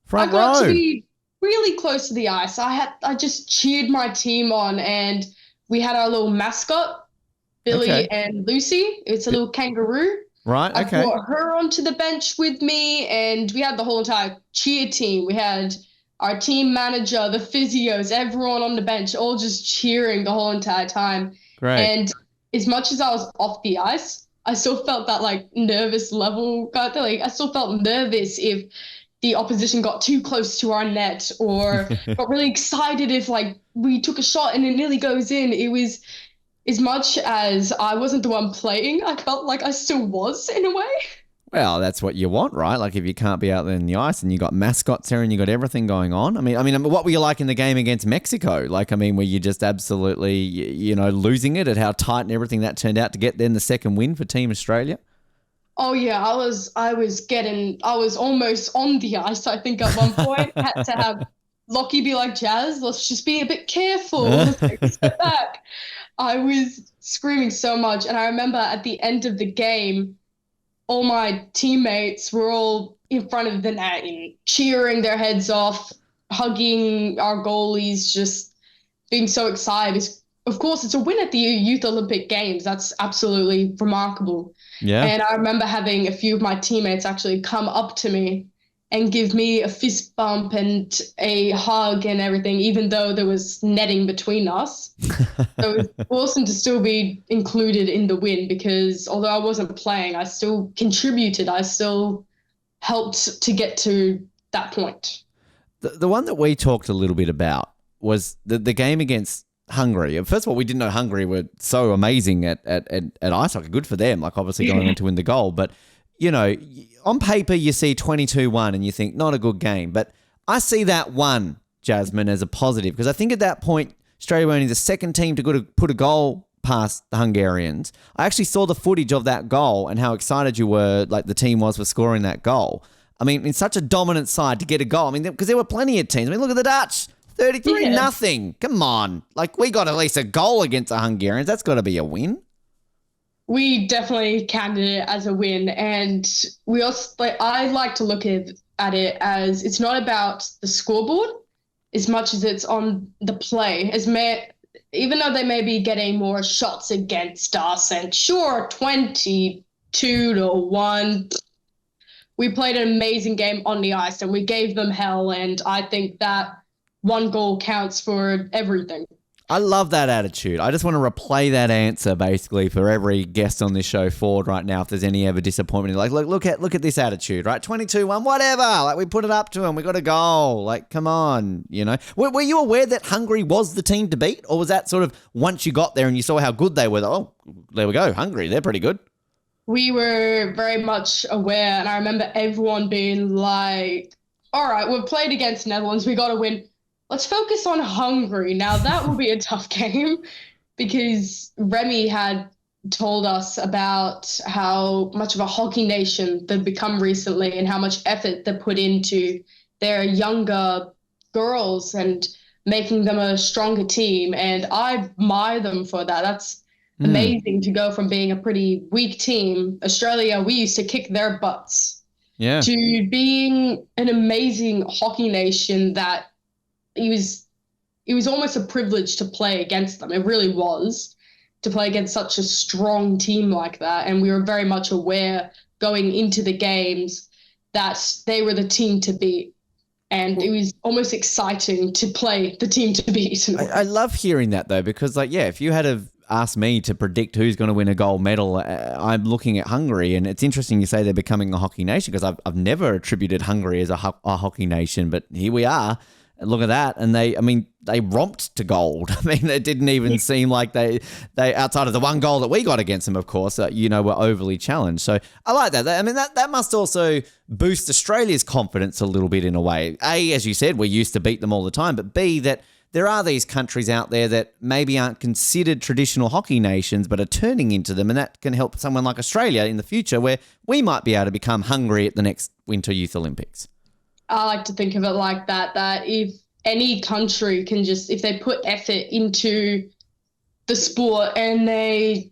Front
I got
row.
to be really close to the ice. I just cheered my team on, and we had our little mascot, Billy and Lucy. It's a little kangaroo.
Right, okay.
I brought her onto the bench with me, and we had the whole entire cheer team. We had our team manager, the physios, everyone on the bench, all just cheering the whole entire time.
Great.
And as much as I was off the ice, I still felt that like nervous level. Like I still felt nervous if the opposition got too close to our net, or got really excited if like we took a shot and it nearly goes in. It was, as much as I wasn't the one playing, I felt like I still was in a way.
Well, that's what you want, right? Like if you can't be out there in the ice and you got mascots there and you got everything going on. I mean, what were you like in the game against Mexico? Like, were you just absolutely, losing it at how tight and everything that turned out to get then the second win for Team Australia?
Oh yeah, I was almost on the ice. I think at one point had to have Lockie be like, Jazz, let's just be a bit careful. Let's take a step back. I was screaming so much, and I remember at the end of the game, all my teammates were all in front of the net and cheering their heads off, hugging our goalies, just being so excited. Of course, it's a win at the Youth Olympic Games. That's absolutely remarkable.
Yeah.
And I remember having a few of my teammates actually come up to me and give me a fist bump and a hug and everything, even though there was netting between us. So it was awesome to still be included in the win, because although I wasn't playing, I still contributed. I still helped to get to that point.
The one that we talked a little bit about was the game against Hungary. First of all, we didn't know Hungary were so amazing at ice hockey. Good for them, like obviously going on to win the goal. But, on paper you see 22-1 and you think not a good game. But I see that one, Jasmin, as a positive, because I think at that point Australia were only the second team to put a goal past the Hungarians. I actually saw the footage of that goal and how excited you were, like the team was for scoring that goal. In such a dominant side to get a goal. Because there were plenty of teams. Look at the Dutch. 33-0. Come on. Like, we got at least a goal against the Hungarians. That's got to be a win.
We definitely counted it as a win. And we also, I like to look at it as it's not about the scoreboard as much as it's on the play. Even though they may be getting more shots against us, and sure, 22-1, we played an amazing game on the ice and we gave them hell. And I think that one goal counts for everything.
I love that attitude. I just want to replay that answer basically for every guest on this show forward right now. If there's any ever disappointment, like look at this attitude, right? 22-1, whatever. Like, we put it up to them, we got a goal. Like, come on, Were you aware that Hungary was the team to beat, or was that sort of once you got there and you saw how good they were? Oh, there we go, Hungary, they're pretty good.
We were very much aware, and I remember everyone being like, "All right, we've played against Netherlands, we got to win. Let's focus on Hungary. Now that will be a tough game," because Remy had told us about how much of a hockey nation they've become recently and how much effort they put into their younger girls and making them a stronger team. And I admire them for that. That's amazing to go from being a pretty weak team. Australia, we used to kick their butts.
Yeah.
To being an amazing hockey nation that it was almost a privilege to play against them. It really was, to play against such a strong team like that. And we were very much aware going into the games that they were the team to beat. And it was almost exciting to play the team to beat.
I love hearing that though, because if you had have asked me to predict who's going to win a gold medal, I'm looking at Hungary, and it's interesting you say they're becoming a hockey nation, because I've never attributed Hungary as a hockey nation, but here we are. look at that. And they romped to gold. I mean, it didn't even seem like they outside of the one goal that we got against them, of course, were overly challenged. So I like that. I mean, that must also boost Australia's confidence a little bit in a way. A, as you said, we used to beat them all the time, but B, that there are these countries out there that maybe aren't considered traditional hockey nations but are turning into them, and that can help someone like Australia in the future where we might be able to become hungry at the next Winter Youth Olympics.
I like to think of it like that if any country can just, if they put effort into the sport and they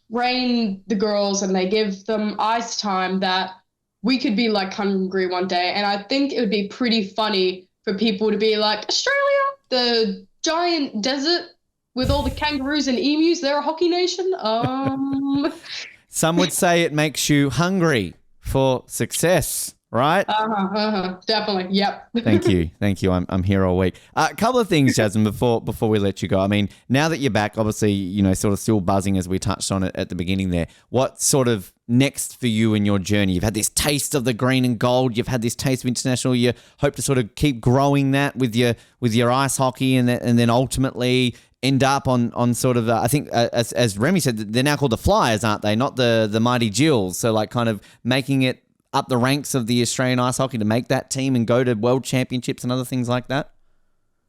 train the girls and they give them ice time, that we could be like Hungary one day. And I think it would be pretty funny for people to be like, Australia, the giant desert with all the kangaroos and emus, they're a hockey nation.
Some would say it makes you hungry for success, right?
Definitely. Yep.
Thank you. I'm here all week. A couple of things, Jasmin, before we let you go. I mean, now that you're back, obviously, sort of still buzzing as we touched on it at the beginning there. What sort of next for you in your journey? You've had this taste of the green and gold. You've had this taste of international. You hope to sort of keep growing that with your ice hockey, and then ultimately end up on sort of I think as Remy said, they're now called the Flyers, aren't they? Not the Mighty Jills. So like kind of making it up the ranks of the Australian ice hockey to make that team and go to world championships and other things like that?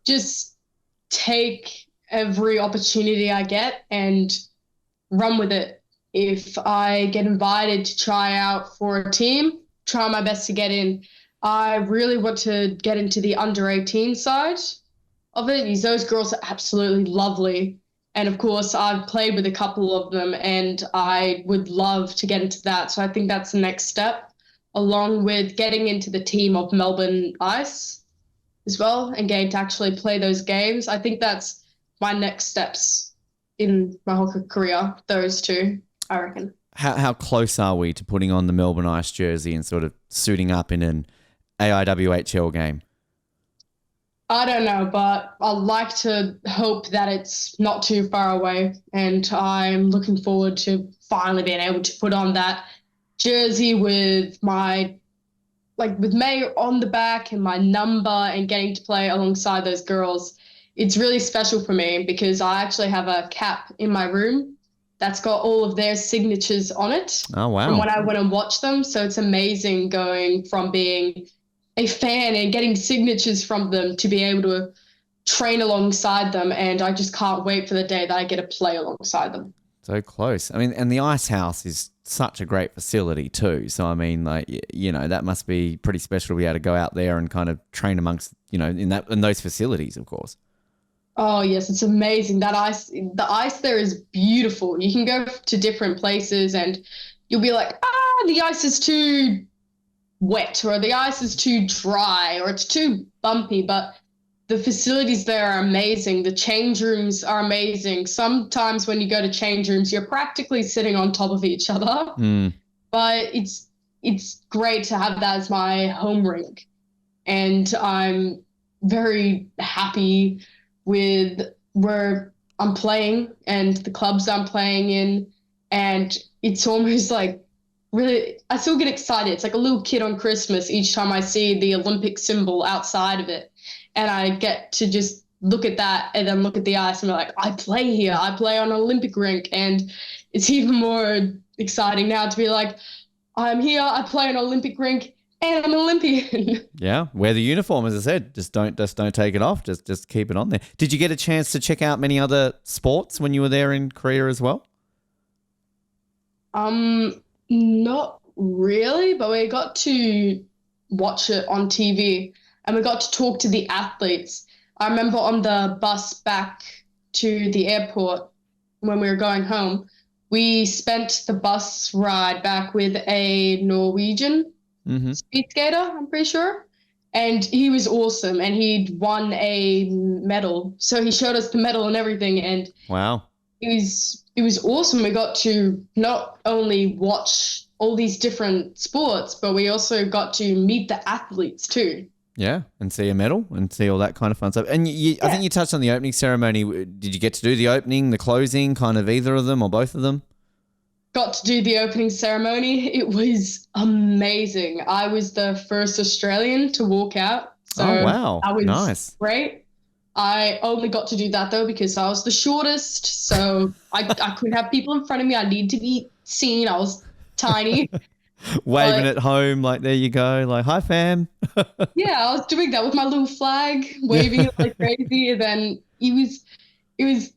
Just take every opportunity I get and run with it. If I get invited to try out for a team, try my best to get in. I really want to get into the under 18 side of it. Those girls are absolutely lovely. And of course, I've played with a couple of them and I would love to get into that. So I think that's the next step, along with getting into the team of Melbourne Ice as well and getting to actually play those games. I think that's my next steps in my hockey career, those two, I reckon.
How close are we to putting on the Melbourne Ice jersey and sort of suiting up in an AIWHL game?
I don't know, but I'd like to hope that it's not too far away, and I'm looking forward to finally being able to put on that jersey with with Mayor on the back and my number and getting to play alongside those girls. It's really special for me because I actually have a cap in my room that's got all of their signatures on it.
Oh, wow.
From when I went and watched them. So it's amazing going from being a fan and getting signatures from them to be able to train alongside them. And I just can't wait for the day that I get to play alongside them.
So close. I mean, and the Ice House is such a great facility too. So, I mean, that must be pretty special to be able to go out there and kind of train amongst, in those facilities, of course.
Oh, yes, it's amazing. The ice there is beautiful. You can go to different places and you'll be like, the ice is too wet, or the ice is too dry, or it's too bumpy. But the facilities there are amazing. The change rooms are amazing. Sometimes when you go to change rooms, you're practically sitting on top of each other. But it's great to have that as my home rink. And I'm very happy with where I'm playing and the clubs I'm playing in. And it's almost like really, I still get excited. It's like a little kid on Christmas each time I see the Olympic symbol outside of it. And I get to just look at that and then look at the ice and be like, I play here. I play on an Olympic rink. And it's even more exciting now to be like, I'm here. I play on an Olympic rink and I'm an Olympian.
Yeah, wear the uniform, as I said. Just don't take it off. Just keep it on there. Did you get a chance to check out many other sports when you were there in Korea as well?
Not really, but we got to watch it on TV and we got to talk to the athletes. I remember on the bus back to the airport when we were going home, we spent the bus ride back with a Norwegian speed skater, I'm pretty sure. And he was awesome and he'd won a medal. So he showed us the medal and everything. And
wow.
It was awesome. We got to not only watch all these different sports, but we also got to meet the athletes too.
Yeah, and see a medal and see all that kind of fun stuff. And I think you touched on the opening ceremony. Did you get to do the opening, the closing, kind of either of them or both of them?
Got to do the opening ceremony. It was amazing. I was the first Australian to walk out.
Oh,
So
wow.
that was
Nice.
great. I only got to do that though because I was the shortest. So I couldn't have people in front of me. I need to be seen. I was tiny.
Waving
But
at home, like, there you go. Like, hi, fam.
yeah, I was doing that with my little flag,
Yeah.
waving it like crazy. And then it was,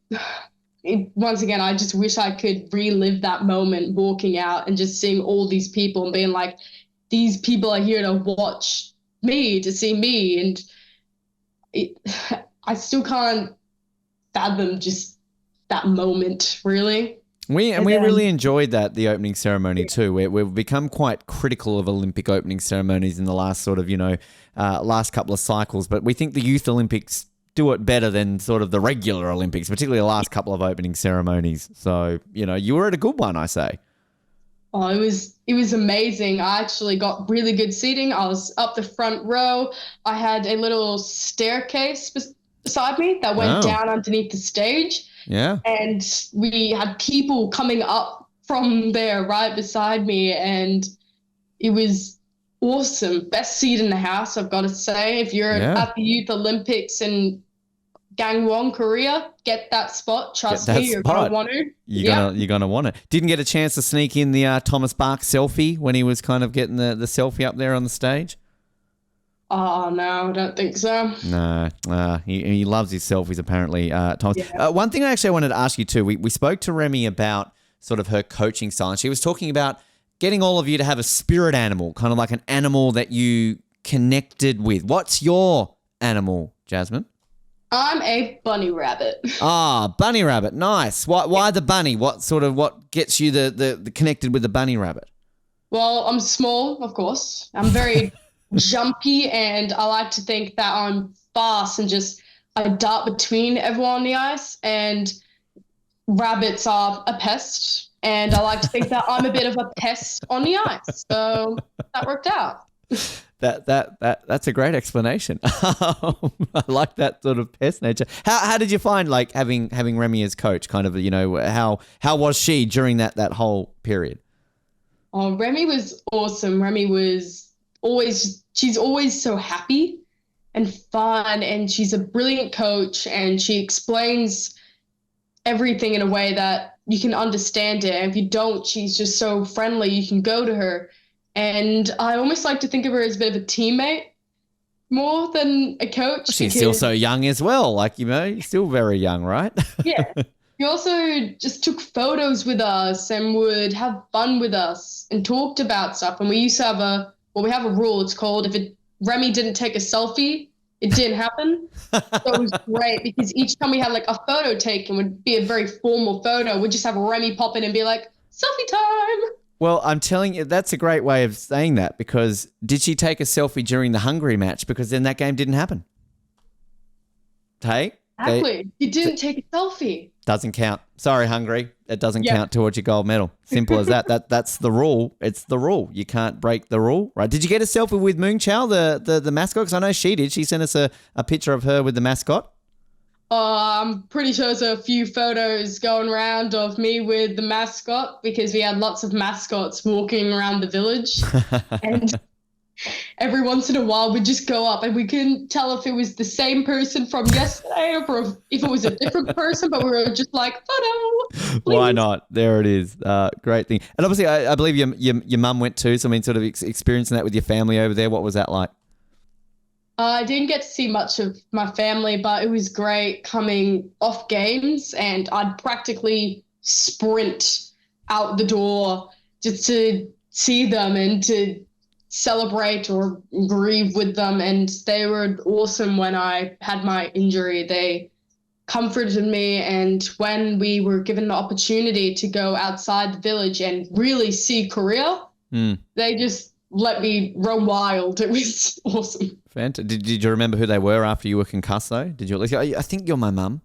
once again, I just wish I could relive that moment walking out and just seeing all these people and being like, these people are here to watch me, to see me. And it, I still can't fathom just that moment, really.
We
And
really
then,
enjoyed the opening ceremony too. We've become quite critical of Olympic opening ceremonies in the last sort of last couple of cycles, but we think the Youth Olympics do it better than sort of the regular Olympics, particularly the last couple of opening ceremonies. So you were at a good one, I say.
oh, it was amazing. I actually got really good seating. I was up the front row. I had a little staircase beside me that went
Oh,
down underneath the stage.
yeah.
And we had people coming up from there right beside me, and it was awesome. Best seat in the house, I've got to say. If you're
Yeah.
at the Youth Olympics in Gangwon, Korea, get that spot.
Get
Trust
that
me, you're gonna
spot.
want to.
You're
Yeah.
gonna want it. Didn't get a chance to sneak in the Thomas Bach selfie when he was kind of getting the selfie up there on the stage.
Oh no, I don't think so.
No, he loves his selfies apparently, Thomas.
Yeah.
One thing I actually wanted to ask you too, we spoke to Remy about sort of her coaching style, and she was talking about getting all of you to have a spirit animal, kind of like an animal that you connected with. What's your animal, Jasmine?
I'm a bunny rabbit.
Ah, bunny rabbit. Nice. Why the bunny? What gets you the connected with the bunny rabbit?
Well, I'm small, of course. I'm very jumpy, and I like to think that I'm fast and just I dart between everyone on the ice. And rabbits are a pest, and I like to think that I'm a bit of a pest on the ice. So that worked out.
That's a great explanation. I like that sort of pest nature. How did you find like having Remy as coach? Kind of how was she during that whole period?
Oh, Remy was awesome. Remy was she's always so happy and fun, and she's a brilliant coach, and she explains everything in a way that you can understand it. And if you don't, she's just so friendly. You can go to her. And I almost like to think of her as a bit of a teammate more than a coach.
She's still so young as well. Like, you're still very young, right?
Yeah. He also just took photos with us and would have fun with us and talked about stuff. And we used to have we have a rule. It's called Remy didn't take a selfie, it didn't happen. So it was great because each time we had like a photo taken would be a very formal photo. We'd just have Remy pop in and be like, selfie time.
Well, I'm telling you, that's a great way of saying that, because did she take a selfie during the Hungary match? Because then that game didn't happen. Hey?
Exactly. You didn't take a selfie.
Doesn't count. Sorry, Hungary. It doesn't count towards your gold medal. Simple as that. That's the rule. It's the rule. You can't break the rule, right? Did you get a selfie with Moon Chow, the mascot? Because I know she did. She sent us a picture of her with the mascot.
I'm pretty sure there's a few photos going around of me with the mascot because we had lots of mascots walking around the village. And every once in a while we'd just go up and we couldn't tell if it was the same person from yesterday or if it was a different person, but we were just like, photo, please.
Why not? There it is. Great thing. And obviously, I believe your mum went too, so I mean, sort of experiencing that with your family over there. What was that like?
I didn't get to see much of my family, but it was great coming off games, and I'd practically sprint out the door just to see them and to celebrate or grieve with them. And they were awesome when I had my injury. They comforted me, and when we were given the opportunity to go outside the village and really see Korea, they just let me run wild. It was awesome.
Fantastic. Did you remember who they were after you were concussed, though? Did you at least go, I think you're my mum?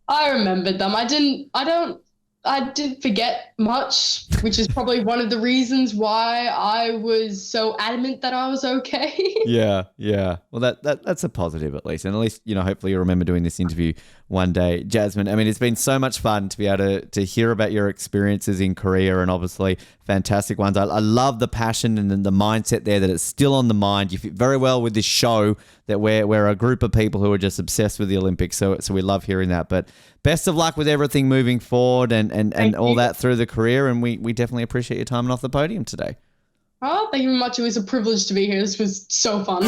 I remembered them. I don't I didn't forget much, which is probably one of the reasons why I was so adamant that I was okay.
Yeah, yeah. Well, that's a positive at least, and at least hopefully you remember doing this interview one day, Jasmin. I mean, it's been so much fun to be able to hear about your experiences in Korea, and obviously fantastic ones. I love the passion and the mindset there that it's still on the mind. You fit very well with this show that we're a group of people who are just obsessed with the Olympics. So we love hearing that. But best of luck with everything moving forward and all that through the career. And we definitely appreciate your time and off the podium today.
Oh, thank you very much. It was a privilege to be here. This was so fun.